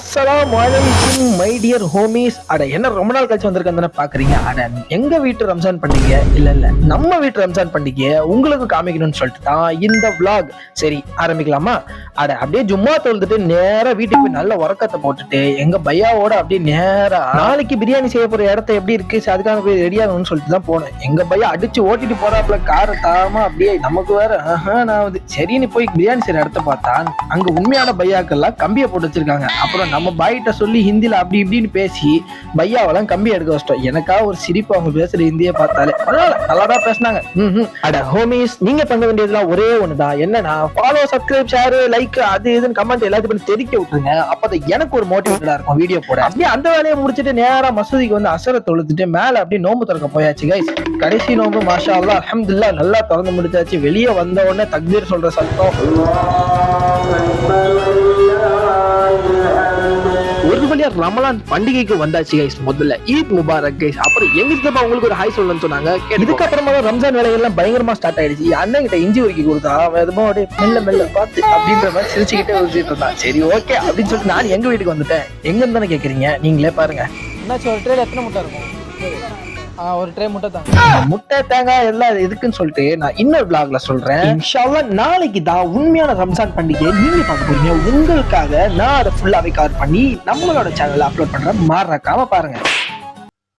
அஸ்ஸலாமுஅலைக்கும் my dear homies. அட என்ன ரொம்ப நாள் கழிச்சு வந்திருக்கேன் பாக்குறீங்க. அட எங்க வீட்டு ரம்ஜான் பண்டிகை இல்ல நம்ம வீட்டு ரம்ஜான் பண்டிகையை உங்களுக்கு காமிக்கணும்னு சொல்லிட்டு தான் இந்த விளாக். சரி ஆரம்பிக்கலாமா? அட அப்படியே ஜும்மா தொழுதுட்டு நேரா வீட்டுக்கு போய் நல்ல உறக்கத்தை போட்டுட்டு எங்க பையாவோட அப்படியே நேரா நாளைக்கு பிரியாணி செய்ய போற இடத்த எப்படி இருக்கு அதுக்காக போய் ரெடி ஆகணும்னு சொல்லிட்டு தான் போனேன். எங்க பையா அடிச்சு ஓட்டிட்டு போறாப்புல காரை தாமா அப்படியே நமக்கு வேற நான் சரின்னு போய் பிரியாணி செய்யற இடத்த பார்த்தா அங்க உண்மையான பையாக்கெல்லாம் கம்பியை போட்டு வச்சிருக்காங்க. அப்புறம் நம்ம பாய்கிட்ட சொல்லி ஹிந்தியில அப்படி இப்படின்னு பேசி பையாவெல்லாம் கம்பி எடுக்க வச்சிட்டோம். எனக்காக ஒரு சிரிப்பு அவங்க பேசுற ஹிந்தியை பார்த்தாலே. அதனால நல்லாதான் பேசினாங்க. அட ஹோமிஸ், நீங்க பண்ண வேண்டியதுலாம் ஒரே ஒண்ணுதான். என்னன்னா ஃபாலோ, சப்ஸ்கிரைப், ஷேர், லைக், அது இதுன்னு கமெண்ட் எல்லாத்தையும் பண்ணி தெரிவிக்க விட்டுருங்க. அப்பதான் எனக்கு ஒரு மோட்டிவேட்டடா இருக்கும் வீடியோ போட. அப்படியே அந்த வேலையை முடிச்சுட்டு நேரா மசூதிக்கு வந்து அசர தொழுத்துட்டு மேல அப்படியே நோம்பு திறக்க போயாச்சு கைஸ். கடைசி நோம்பு மாஷா அல்லாஹ் அல்ஹம்துலில்லாஹ் நல்லா திறந்து முடிச்சாச்சு. வெளியே வந்த உடனே தக்பீர் சொல்ற சத்தம். ஒரு வழியா ரமலான் பண்டிகைக்கு வந்தாச்சு கைஸ். முதல்ல ஈத் முபாரக் கைஸ். அப்புறம் எங்க சித்தப்பா உங்களுக்கு ஒரு ஹாய் சொல்லணும்னு சொன்னாங்க. இதுக்கப்புறமா ரம்ஜான் வேலைகள்லாம் பயங்கரமா ஸ்டார்ட் ஆயிடுச்சு. அண்ணன் கிட்ட இஞ்சி உருக்கி கொடுத்தா வேதமா அப்படியே மெல்ல மெல்ல பார்த்து அப்படின்ற மாதிரி சிரிச்சுக்கிட்டே உரிச்சிட்டு இருந்தான். சரி ஓகே அப்படின்னு சொல்லிட்டு நான் எங்க வீட்டுக்கு வந்துட்டேன். எங்கன்னு தானே கேக்குறீங்க, நீங்களே பாருங்க. என்னாச்சு, ஒரு ட்ரேல எத்தனை முட்டை இருக்கும்? ஒரு ட்ரே முட்டை தாங்க. முட்டை தேங்காய் எல்லாம் எதுக்குன்னு சொல்லிட்டு நான் இன்னொரு விளாக்ல சொல்றேன். இன்ஷா அல்லாஹ் நாளைக்கு தான் உண்மையான ரம்ஜான் பண்டிகை நீங்க பார்க்க போறீங்க. உங்களுக்காக நான் அதை ஃபுல்லாவே கவர் பண்ணி நம்மளோட சேனல்ல அப்லோட் பண்றேன். மறக்காம பாருங்க.